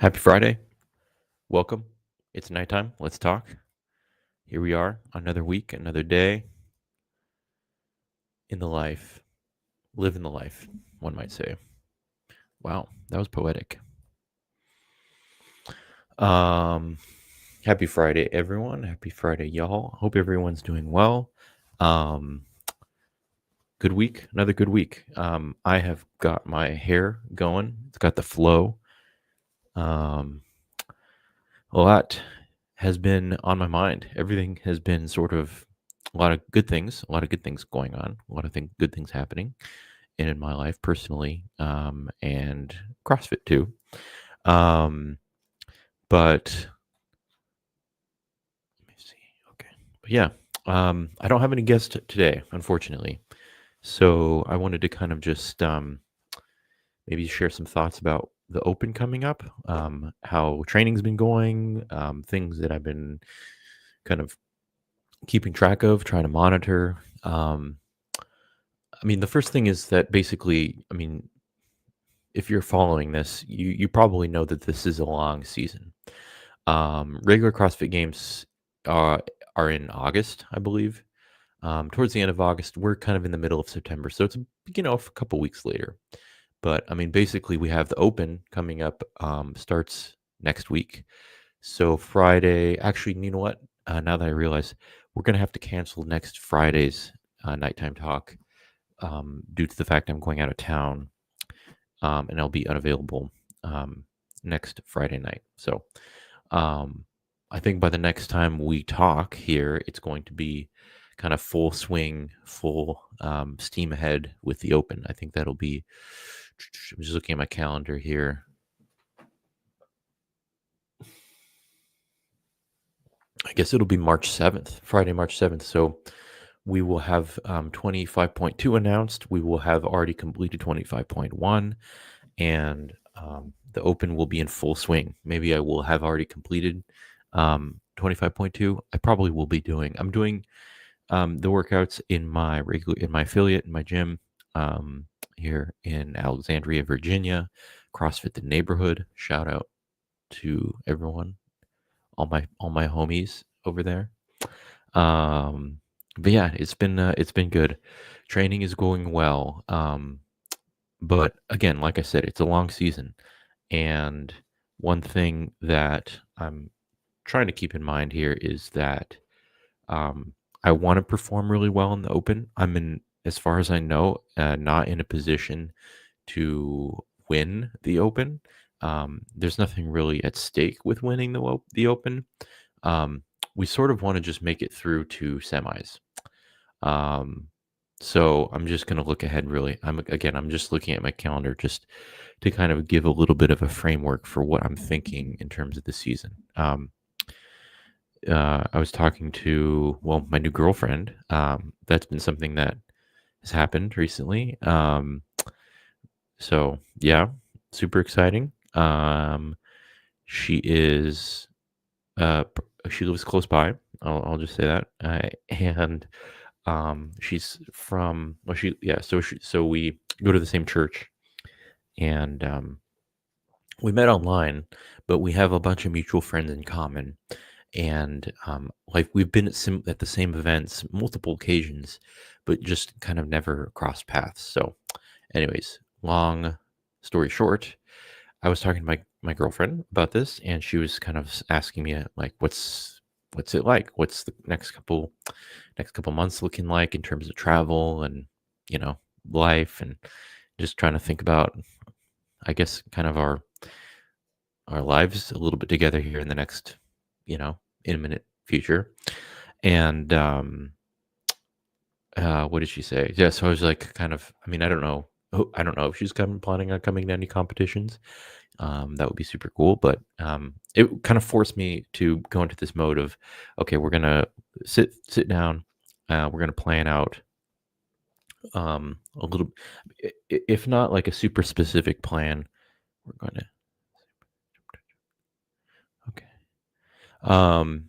Happy Friday. Welcome. It's nighttime. Let's talk. Here we are, another week, another day in the life, living the life, one might say. Wow, that was poetic. Um, Happy Friday, everyone. Happy Friday, y'all. Hope everyone's doing well. Um, Good week, another good week. I have got my hair going. It's got the flow. Um, a lot has been on my mind. Everything has been sort of a lot of good things, going on, good things happening in my life personally, and CrossFit too. Um, but let me see. Okay, but yeah, I don't have any guests today, unfortunately. So I wanted to kind of just maybe share some thoughts about the Open coming up, how training's been going, things that I've been kind of keeping track of, trying to monitor. I mean, the first thing is that basically, I mean, if you're following this, you probably know that this is a long season. Regular CrossFit Games uh, are in August, I believe. Towards the end of August, we're kind of in the middle of September, so it's a couple weeks later. But I mean, basically, we have the Open coming up. Starts next week. So Friday, actually, you know what? Now that I realize, we're gonna have to cancel next Friday's nighttime talk due to the fact I'm going out of town, and I'll be unavailable um, next Friday night. So um, I think by the next time we talk here, it's going to be kind of full swing, full steam ahead with the Open. I think that'll be. I'm just looking at my calendar here. I guess it'll be March 7th, Friday, March 7th. So we will have 25.2 announced. We will have already completed 25.1, and the Open will be in full swing. Maybe I will have already completed 25.2. I probably will be doing. I'm doing the workouts in my affiliate in my gym here in Alexandria, Virginia, CrossFit the neighborhood. Shout out to everyone, all my homies over there. Um, but yeah, it's been good. Training is going well. But again, like I said, it's a long season, and one thing that I'm trying to keep in mind here is that um, I want to perform really well in the Open. I'm in, as far as I know, not in a position to win the Open. There's nothing really at stake with winning the Open. Um, we sort of want to just make it through to semis. Um, so I'm just going to look ahead. Really, I'm just looking at my calendar just to kind of give a little bit of a framework for what I'm thinking in terms of the season. I was talking to, well, my new girlfriend. That's been something that has happened recently. So yeah, super exciting. She is, she lives close by. I'll just say that. And she's from, well, so we go to the same church, and we met online, but we have a bunch of mutual friends in common. And like we've been at the same events multiple occasions, but just kind of never crossed paths. So, anyways, long story short, I was talking to my girlfriend about this, and she was kind of asking me like, what's it like? What's the next couple months looking like in terms of travel and you know life, and just trying to think about, I guess, kind of our lives a little bit together here in the next, imminent future. And what did she say? Yeah, so I was like, kind of. I mean, I don't know. I don't know if she's planning on coming to any competitions. That would be super cool. But it kind of forced me to go into this mode of, okay, we're gonna sit down. We're gonna plan out a little, if not like a super specific plan. We're gonna okay. Um,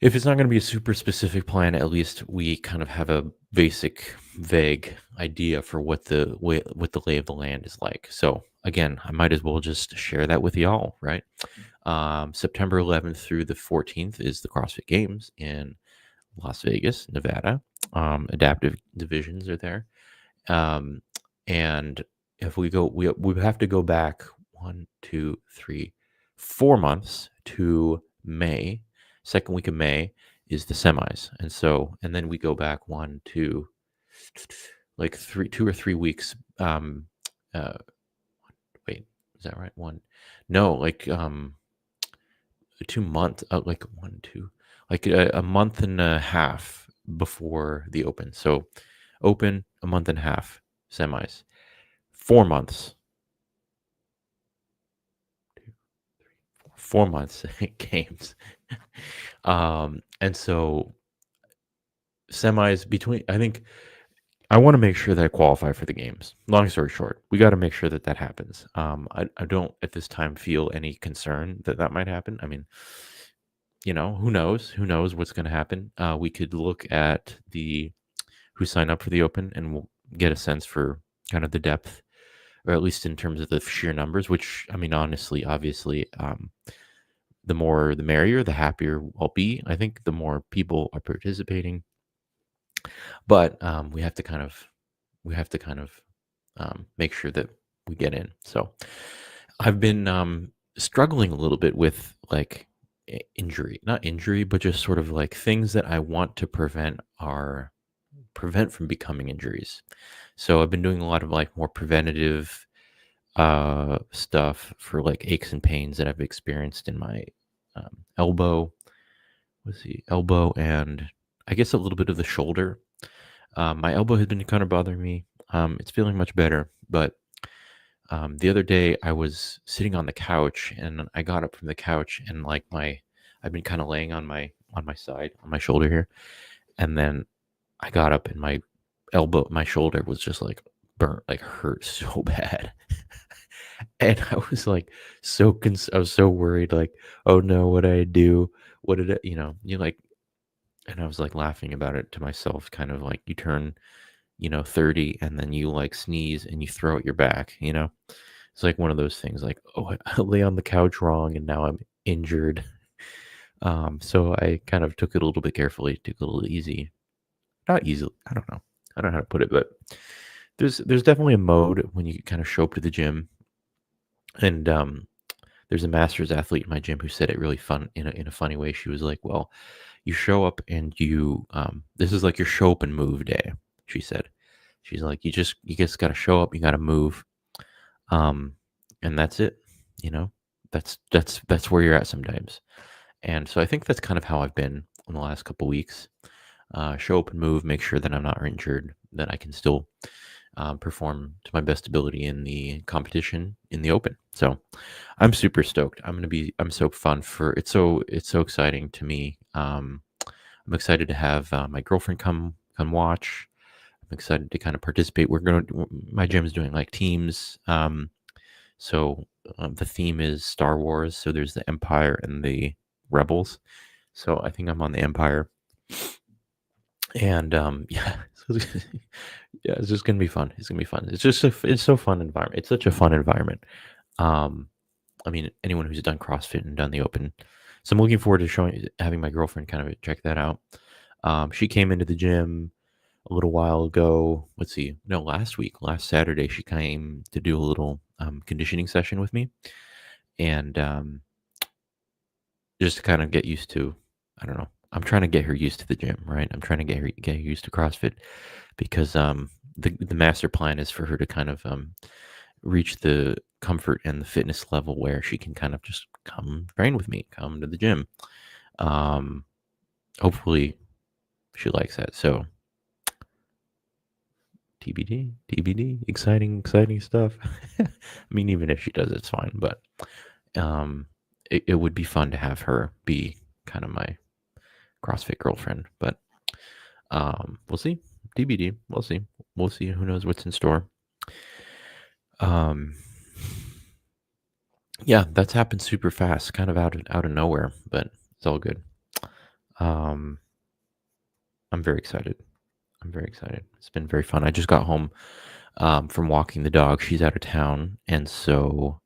if it's not going to be a super specific plan, at least we kind of have a basic, vague idea for what the lay of the land is like. So again, I might as well just share that with y'all, right? September 11th through the 14th is the CrossFit Games in Las Vegas, Nevada. Adaptive divisions are there. Um, and if we have to go back 4 months to May. Second week of May is the semis, and then we go back like 2 or 3 weeks. Uh, Wait, is that right? No, like 2 months, like 1, 2, like a month and a half before the Open. So Open, a month and a half, semis, 4 months, 4 months games. And so semis between, I think I want to make sure that I qualify for the games. Long story short, we got to make sure that that happens. I don't at this time feel any concern that that might happen. I mean, who knows? Who knows what's going to happen? We could look at who signed up for the Open, and we'll get a sense for kind of the depth, or at least in terms of the sheer numbers. Which, I mean, honestly, obviously, the more the merrier, the happier I'll be. I think the more people are participating, but we have to kind of make sure that we get in. So I've been struggling a little bit with like injury, not injury, but just sort of like things that I want to prevent from becoming injuries. So I've been doing a lot of like more preventative stuff for like aches and pains that I've experienced in my elbow. Let's see, elbow, and I guess a little bit of the shoulder. My elbow has been kind of bothering me. It's feeling much better, but the other day I was sitting on the couch, and I got up from the couch, and like I've been kind of laying on my side, on my shoulder here, and then I got up, and my shoulder was just like burnt, like hurt so bad. And I was like I was so worried, like, oh no, what did I do? What did it, you like, and I was like laughing about it to myself, kind of like you turn, 30, and then you like sneeze and you throw out your back, It's like one of those things like, oh, I lay on the couch wrong and now I'm injured. So I kind of took it a little bit carefully, took it a little easy. Not easily, I don't know. I don't know how to put it, but there's definitely a mode when you kind of show up to the gym. And there's a masters athlete in my gym who said it really fun in a funny way. She was like, well, you show up and you this is like your show up and move day, she said. She's like, you just got to show up, you got to move, and that's it. That's where you're at sometimes. And so I think that's kind of how I've been in the last couple weeks. Show up and move, make sure that I'm not injured, that I can still perform to my best ability in the competition in the Open. So I'm super stoked. I'm so fun for it's so exciting to me. I'm excited to have my girlfriend come watch. I'm excited to kind of participate. My gym is doing like teams. So the theme is Star Wars. So there's the Empire and the Rebels. So I think I'm on the Empire. And yeah, yeah, it's just gonna be fun. It's gonna be fun. It's so fun environment. It's such a fun environment. I mean, anyone who's done CrossFit and done the Open. So I'm looking forward to having my girlfriend kind of check that out. She came into the gym a little while ago. Let's see, no, last Saturday, she came to do a little conditioning session with me, and just to kind of get used to, I don't know. I'm trying to get her used to the gym, right? I'm trying to get her used to CrossFit because the master plan is for her to kind of reach the comfort and the fitness level where she can kind of just come train with me, come to the gym. Hopefully she likes that. So TBD, exciting stuff. I mean, even if she does, it's fine. But it would be fun to have her be kind of my CrossFit girlfriend. But we'll see. TBD. We'll see. We'll see. Who knows what's in store. Yeah, that's happened super fast, kind of out of nowhere, but it's all good. Um, I'm very excited. I'm very excited. It's been very fun. I just got home from walking the dog. She's out of town, and so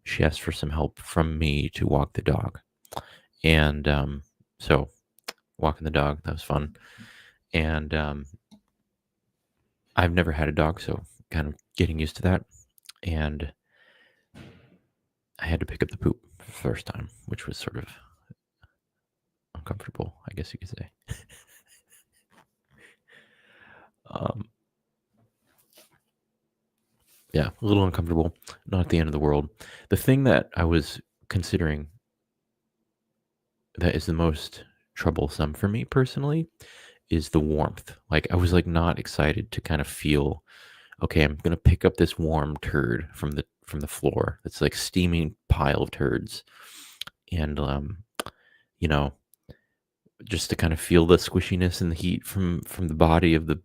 she asked for some help from me to walk the dog. And so walking the dog, that was fun. And I've never had a dog, so kind of getting used to that. And I had to pick up the poop for the first time, which was sort of uncomfortable, I guess you could say. um, yeah, a little uncomfortable. Not the end of the world. The thing that I was considering that is the most troublesome for me personally is the warmth. Like I was like not excited to kind of feel, okay, I'm gonna pick up this warm turd from the floor. It's like steaming pile of turds, and you know, just to kind of feel the squishiness and the heat from the body of the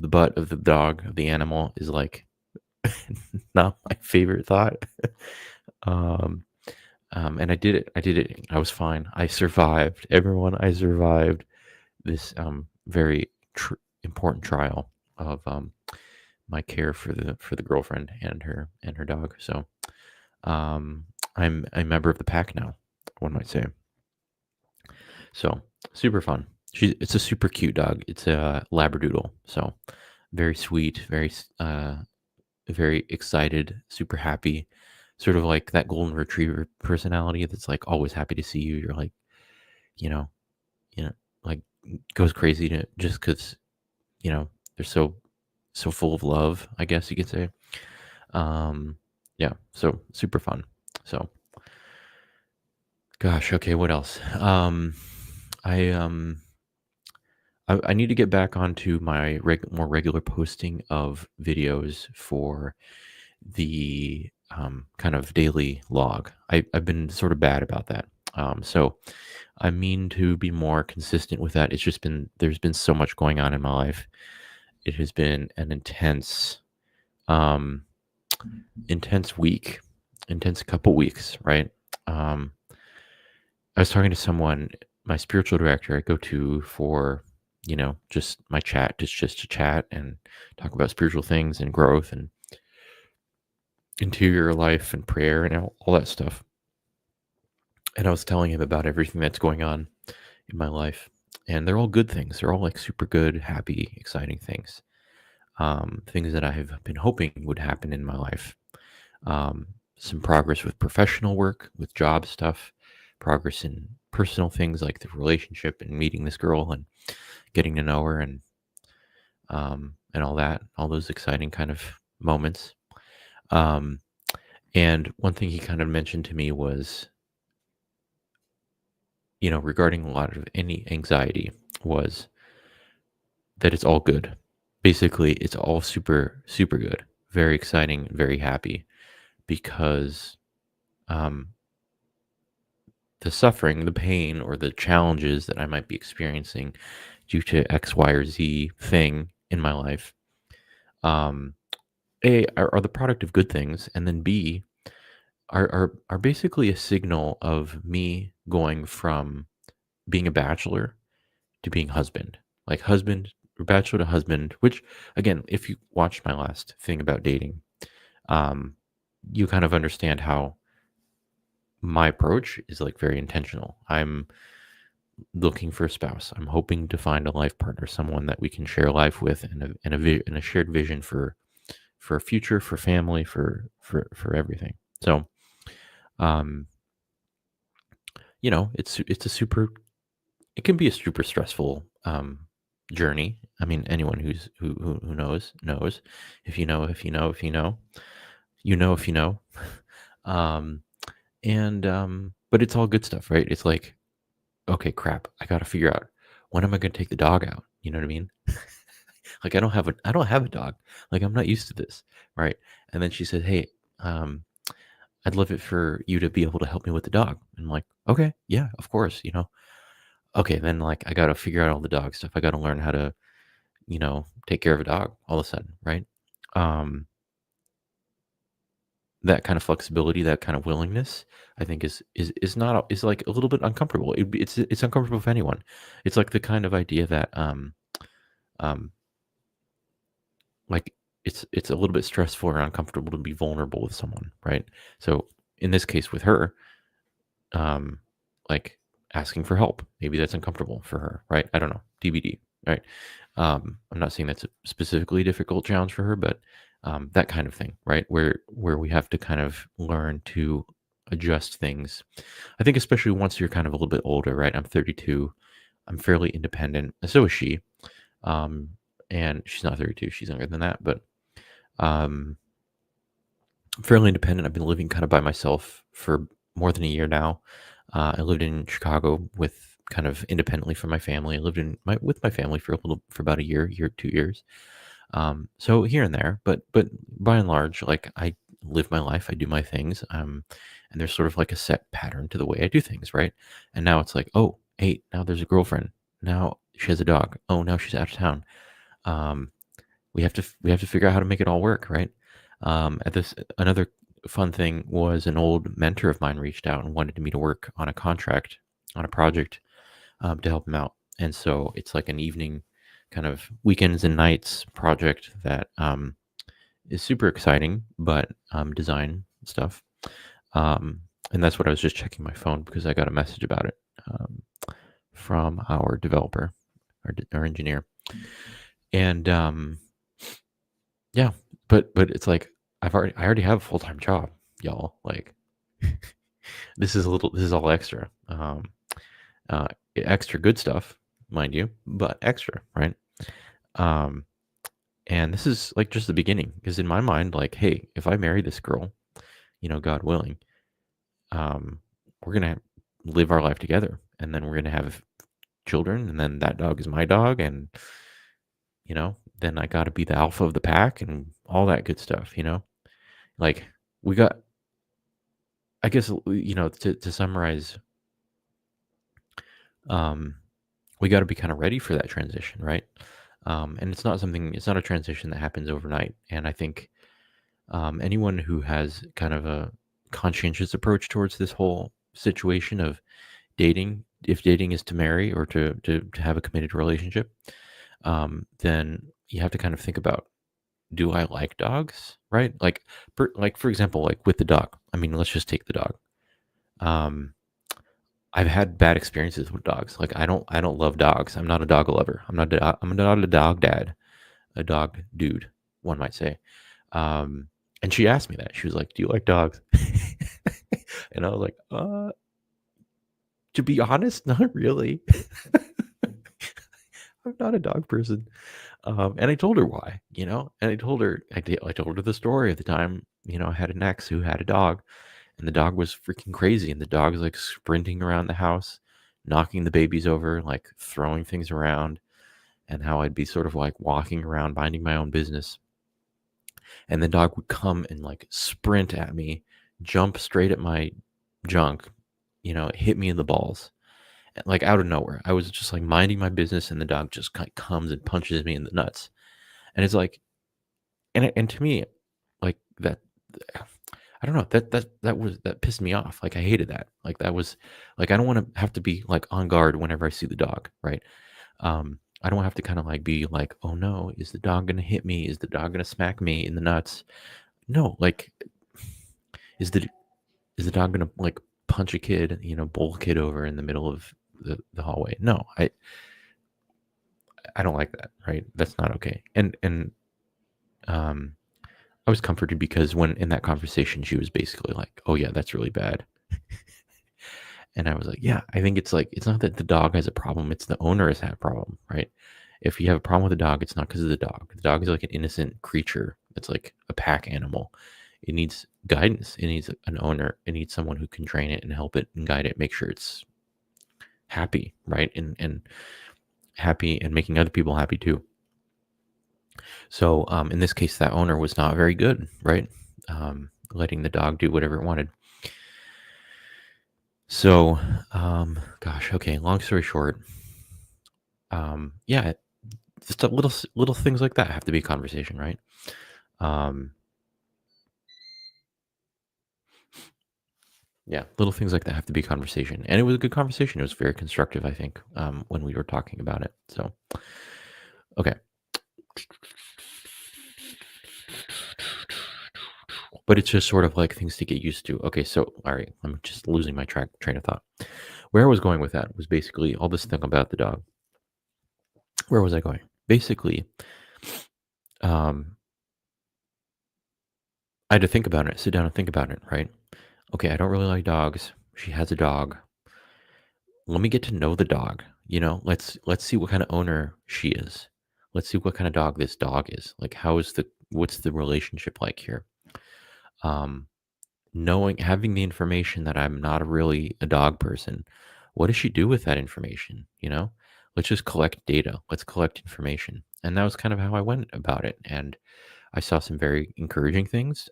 butt of the dog of the animal is like not my favorite thought. um, and I did it. I did it. I was fine. I survived. Everyone, I survived this very important trial of my care for the girlfriend and her dog. So I'm a member of the pack now, one might say. So super fun. It's a super cute dog. It's a Labradoodle. So very sweet, very excited, super happy. Sort of like that golden retriever personality that's like always happy to see you. You're like, you know, like goes crazy to just because they're so full of love, I guess you could say. Yeah, so super fun. So, gosh, okay, what else? I I need to get back onto my more regular posting of videos for the kind of daily log. I've been sort of bad about that. So I mean to be more consistent with that. It's just there's been so much going on in my life. It has been an um, intense week, intense couple weeks, right? Um, I was talking to someone, my spiritual director I go to for, just my chat, just to chat and talk about spiritual things and growth and interior life and prayer and all that stuff. And I was telling him about everything that's going on in my life. And they're all good things. They're all like super good, happy, exciting things. Things that I have been hoping would happen in my life. Some progress with professional work, with job stuff, progress in personal things like the relationship and meeting this girl and getting to know her and all that, all those exciting kind of moments. Um, and one thing he kind of mentioned to me was, regarding a lot of any anxiety, was that it's all good. Basically, it's all super, super good, very exciting, very happy because um, the suffering, the pain, or the challenges that I might be experiencing due to X, Y, or Z thing in my life, um, A, are the product of good things, and then B, are basically a signal of me going from being a bachelor to being husband. Like husband, or bachelor to husband, which, again, if you watched my last thing about dating, um, you kind of understand how my approach is like very intentional. I'm looking for a spouse. I'm hoping to find a life partner, someone that we can share life with, and a shared vision for a future, for family, for everything. So, um, it's a super. It can be a super stressful journey. I mean, anyone who knows. If you know, if you know, if you know, you know if you know. um, but it's all good stuff, right? It's like, okay, crap. I got to figure out when am I going to take the dog out. You know what I mean? Like I don't have a dog. Like I'm not used to this, right? And then she said, "Hey, um, I'd love it for you to be able to help me with the dog." And I'm like, "Okay, yeah, of course." Okay, then like I got to figure out all the dog stuff. I got to learn how to, take care of a dog all of a sudden, right? Um, that kind of flexibility, that kind of willingness, I think is not is like a little bit uncomfortable. It's uncomfortable for anyone. It's like the kind of idea that um like it's a little bit stressful or uncomfortable to be vulnerable with someone, right? So in this case with her, um, like asking for help, maybe that's uncomfortable for her, right? I don't know, TBD, right? I'm not saying that's a specifically difficult challenge for her, but that kind of thing, right? Where we have to kind of learn to adjust things. I think especially once you're kind of a little bit older, right? I'm 32. I'm fairly independent. And so is she. Um, and she's not 32. She's younger than that, but um, I'm fairly independent. I've been living kind of by myself for more than a year now. I lived in Chicago with kind of independently from my family. I lived in my with my family for about a year, 2 years. So here and there, but by and large, like I live my life, I do my things. And there's sort of like a set pattern to the way I do things, right? And now it's like, oh, hey, now there's a girlfriend. Now she has a dog. Oh, now she's out of town. Um, we have to figure out how to make it all work, right? At this Another fun thing was an old mentor of mine reached out and wanted me to work on a contract on a project to help him out, and so it's like an evening, kind of weekends and nights project that is super exciting, but design stuff. And that's what I was just checking my phone because I got a message about it from our developer, our engineer, and yeah, but it's like I already have a full-time job, y'all. Like this is all extra. Extra good stuff, mind you, but extra, right? Um and this is like just the beginning because in my mind, like, hey, if I marry this girl, God willing, um we're going to live our life together, and then we're going to have children, and then that dog is my dog, and then I got to be the alpha of the pack and all that good stuff. Like we got I guess to summarize, um, we got to be kind of ready for that transition, right? And it's not a transition that happens overnight. And I think anyone who has kind of a conscientious approach towards this whole situation of dating, if dating is to marry or to have a committed relationship, then you have to kind of think about, do I like dogs, right? Like for example, like with the dog. I mean, let's just take the dog. Um, I've had bad experiences with dogs. Like I don't love dogs. I'm not a dog lover. I'm not a dog dad, a dog dude, one might say. Um, and she asked me that. She was like, "Do you like dogs?" And I was like, to be honest, not really. I'm not a dog person." And I told her why, and I told her the story of the time, I had an ex who had a dog, and the dog was freaking crazy, and the dog's like sprinting around the house, knocking the babies over, like throwing things around, and how I'd be sort of like walking around minding my own business, and the dog would come and like sprint at me, jump straight at my junk, hit me in the balls, like out of nowhere. I was just like minding my business, and the dog just kind of comes and punches me in the nuts. And it's like, and to me, like that, I don't know, that pissed me off. Like I hated that. Like that was like, I don't want to have to be like on guard whenever I see the dog, right? I don't have to kind of like be like, oh no, is the dog gonna hit me? Is the dog gonna smack me in the nuts? No, like, is the is the dog gonna like punch a kid, bowl a kid over in the middle of the hallway? No, I don't like that, right? That's not okay. And um I was comforted because when in that conversation, she was basically like, "Oh yeah, that's really bad." And I was like, "Yeah, I think it's like it's not that the dog has a problem; it's the owner has had a problem, right? If you have a problem with the dog, it's not because of the dog. The dog is like an innocent creature. It's like a pack animal. It needs guidance. It needs an owner. It needs someone who can train it and help it and guide it, make sure it's happy, right? And happy and making other people happy too." So in this case, that owner was not very good, right? Letting the dog do whatever it wanted. So, gosh, okay. Long story short, yeah, just a little things like that have to be a conversation, right? Um, Yeah, little things like that have to be conversation, and it was a good conversation. It was very constructive, I think, when we were talking about it. So, okay, but it's just sort of like things to get used to. Okay, so all right, I'm just losing my train of thought. Where I was going with that was basically all this thing about the dog. Where was I going? Basically, um, I had to think about it, sit down and think about it, right? Okay, I don't really like dogs. She has a dog. Let me get to know the dog. Let's see what kind of owner she is. Let's see what kind of dog this dog is. Like, what's the relationship like here? Um, having the information that I'm not really a dog person. What does she do with that information? Let's just collect data. Let's collect information. And that was kind of how I went about it. And I saw some very encouraging things.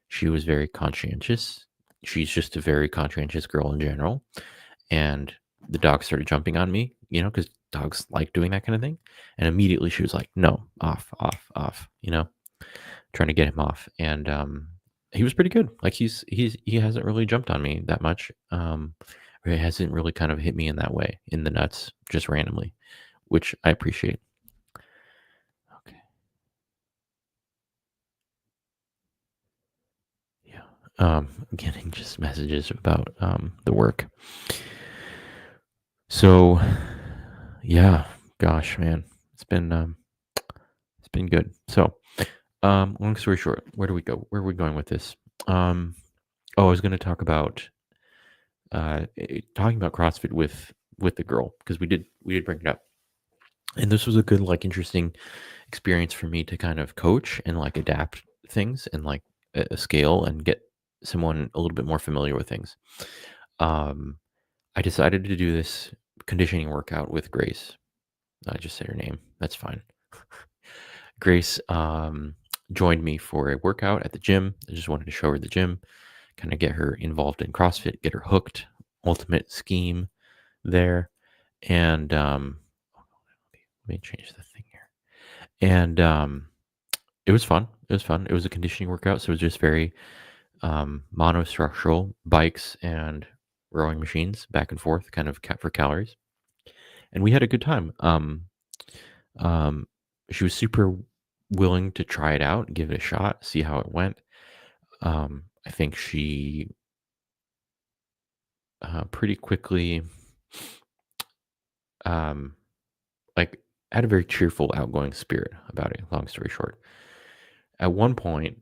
She was very conscientious. She's just a very conscientious girl in general. And the dog started jumping on me, because dogs like doing that kind of thing. And immediately she was like, no, off, off, off, trying to get him off. And he was pretty good. Like he hasn't really jumped on me that much. Or he hasn't really kind of hit me in that way, in the nuts, just randomly, which I appreciate. Okay. Yeah. Getting just messages about the work. So yeah, gosh, man, it's been good. So, long story short, where do we go? Where are we going with this? I was going to talk about talking about CrossFit with the girl, because we did bring it up, and this was a good, like, interesting experience for me to kind of coach and like adapt things and like a scale and get someone a little bit more familiar with things. Um, I decided to do this conditioning workout with Grace. I just said her name. That's fine. Grace joined me for a workout at the gym. I just wanted to show her the gym, kind of get her involved in CrossFit, get her hooked. Ultimate scheme there. And let me change the thing here. And it was fun. It was fun. It was a conditioning workout. So it was just very monostructural bikes and rowing machines back and forth, kind of for calories. And we had a good time. Um, she was super willing to try it out, give it a shot, see how it went. I think she pretty quickly, um, like, had a very cheerful, outgoing spirit about it. Long story short, at one point,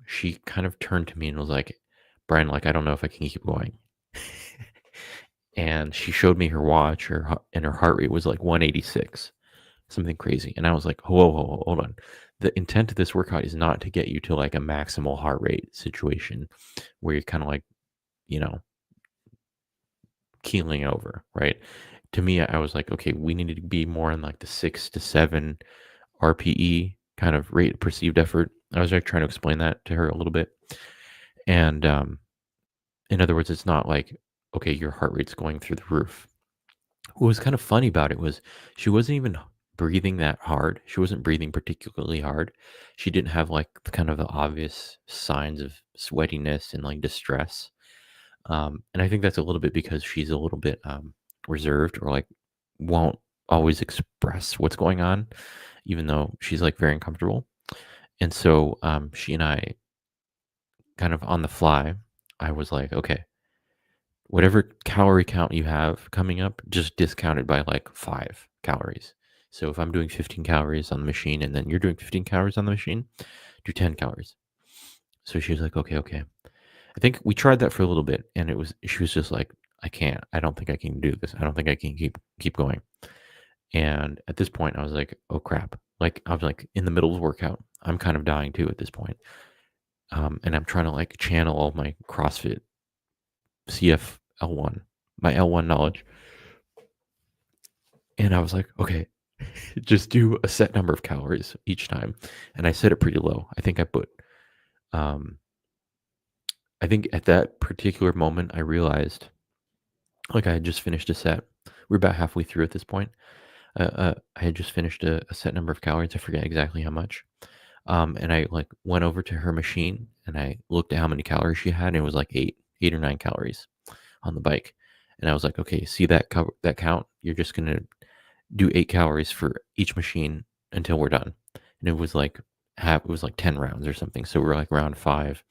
she kind of turned to me and was like, "Brian, like, I don't know if I can keep going." And she showed me her watch, and her heart rate was like 186, something crazy. And I was like, whoa, whoa, whoa, hold on. The intent of this workout is not to get you to like a maximal heart rate situation where you're kind of like, you know, keeling over, right? To me, I was like, okay, we need to be more in like the 6 to 7 RPE kind of rate, perceived effort. I was like trying to explain that to her a little bit. And in other words, it's not like, okay, your heart rate's going through the roof. What was kind of funny about it was she wasn't even breathing that hard. She wasn't breathing particularly hard. She didn't have like kind of the obvious signs of sweatiness and like distress. And I think that's a little bit because she's a little bit reserved, or like won't always express what's going on, even though she's like very uncomfortable. And so she and I, kind of on the fly, I was like, okay, whatever calorie count you have coming up, just discount it by like 5 calories. So if I'm doing 15 calories on the machine and then you're doing 15 calories on the machine, do 10 calories. So she was like, okay, okay. I think we tried that for a little bit, and she was just like, I can't. I don't think I can do this. I don't think I can keep going. And at this point, I was like, oh crap. Like, I was like in the middle of the workout. I'm kind of dying too at this point. And I'm trying to like channel all my CrossFit CF L1, my L1 knowledge. And I was like, okay, just do a set number of calories each time. And I set it pretty low. Um, I think at that particular moment, I realized, like, I had just finished a set. We're about halfway through at this point. I had just finished a set number of calories. I forget exactly how much. And I like went over to her machine and I looked at how many calories she had, and it was like 8 or 9 calories on the bike. And I was like, okay, see that count? You're just gonna do 8 calories for each machine until we're done. And it was like 10 rounds or something. So we were like round 5,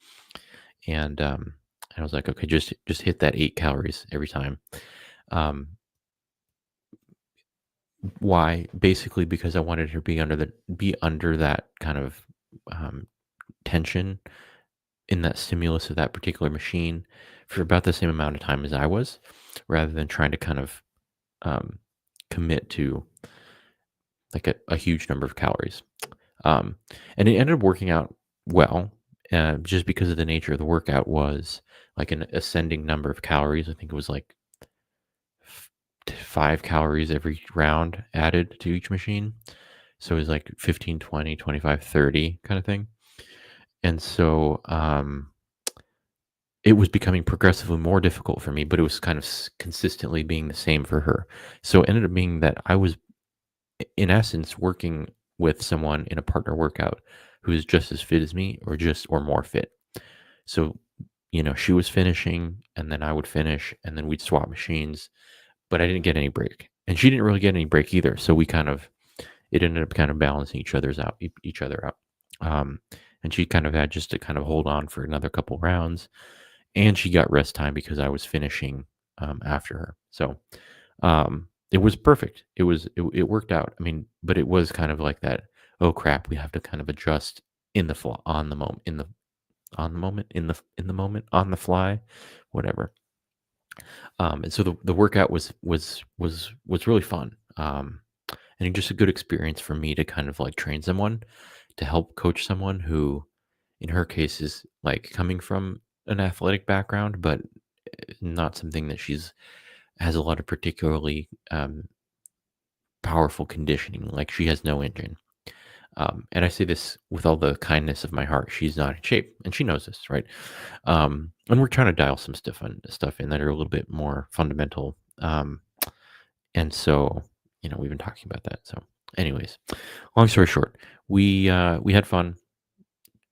and I was like, okay, just hit that 8 calories every time. Um, why? Basically because I wanted her to be under that kind of um, tension in that stimulus of that particular machine for about the same amount of time as I was, rather than trying to kind of um, commit to like a huge number of calories. Um, and it ended up working out well, just because of the nature of the workout was like an ascending number of calories. I think it was like 5 calories every round added to each machine. So it was like 15, 20, 25, 30 kind of thing. And so it was becoming progressively more difficult for me, but it was kind of consistently being the same for her. So it ended up being that I was, in essence, working with someone in a partner workout who is just as fit as me, or more fit. So, she was finishing, and then I would finish, and then we'd swap machines, but I didn't get any break, and she didn't really get any break either. So it ended up kind of balancing each other out. Um, and she kind of had just to kind of hold on for another couple rounds, and she got rest time because I was finishing after her. So it was perfect. It worked out. I mean, but it was kind of like that. Oh crap, we have to kind of adjust in the fly, on the moment, in the moment, on the fly, whatever. And so the workout was really fun. And just a good experience for me to kind of like train someone, to help coach someone who, in her case, is like coming from an athletic background, but not something that has a lot of particularly powerful conditioning. Like, she has no engine. And I say this with all the kindness of my heart. She's not in shape, and she knows this, right? And we're trying to dial some stuff in that are a little bit more fundamental. And so, we've been talking about that. So, anyways, long story short, we had fun.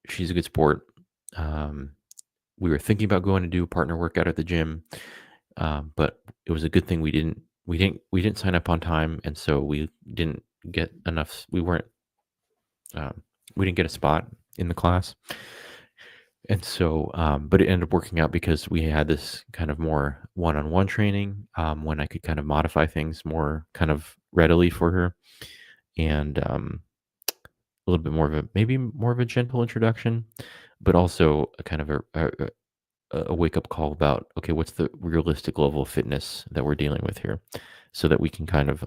She's a good sport. We were thinking about going to do a partner workout at the gym, but it was a good thing we didn't sign up on time, and so we didn't get enough. We didn't get a spot in the class, and so but it ended up working out because we had this kind of more one-on-one training, when I could kind of modify things more kind of readily for her, and a little bit more of a gentle introduction, but also a kind of a wake up call about, okay, what's the realistic level of fitness that we're dealing with here, so that we can kind of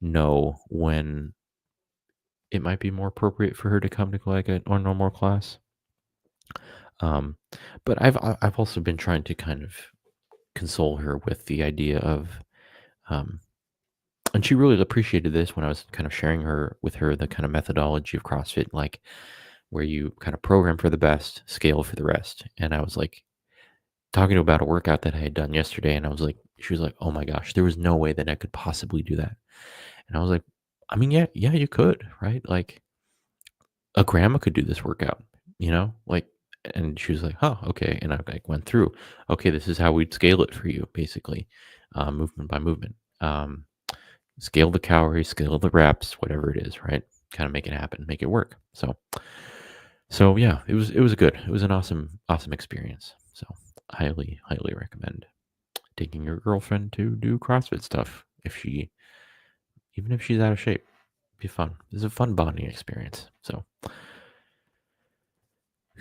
know when it might be more appropriate for her to come to like a normal class. Um, but I've also been trying to kind of console her with the idea of, um, and she really appreciated this when I was kind of sharing with her the kind of methodology of CrossFit, like where you kind of program for the best, scale for the rest. And I was like talking about a workout that I had done yesterday, and she was like, "Oh my gosh, there was no way that I could possibly do that." And I was like, "I mean, yeah, you could, right? Like a grandma could do this workout, like." And she was like, "Oh, okay." And I like went through, okay, this is how we'd scale it for you, basically, movement by movement. Scale the calories, scale the reps, whatever it is, right? Kind of make it happen, make it work. So yeah, it was an awesome experience. So highly recommend taking your girlfriend to do CrossFit stuff, even if she's out of shape. It'd be fun. It's a fun bonding experience. So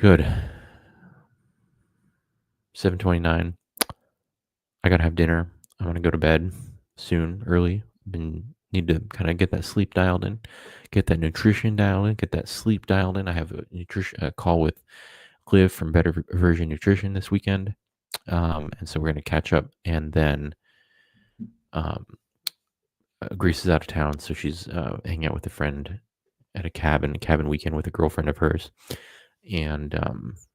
good. 7:29. I gotta have dinner. I want to go to bed soon, early. Need to kind of get that sleep dialed in, get that nutrition dialed in, get that sleep dialed in. I have a call with Cliff from Better Version Nutrition this weekend, and so we're gonna catch up, and then um, Grace is out of town, so she's hanging out with a friend at a cabin weekend with a girlfriend of hers, and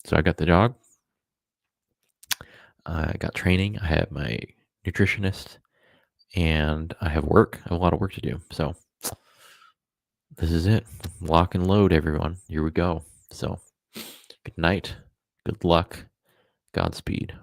so I got the dog. I got training. I have my nutritionist, and I have work. I have a lot of work to do. So this is it. Lock and load, everyone. Here we go. So Good night. Good luck. Godspeed.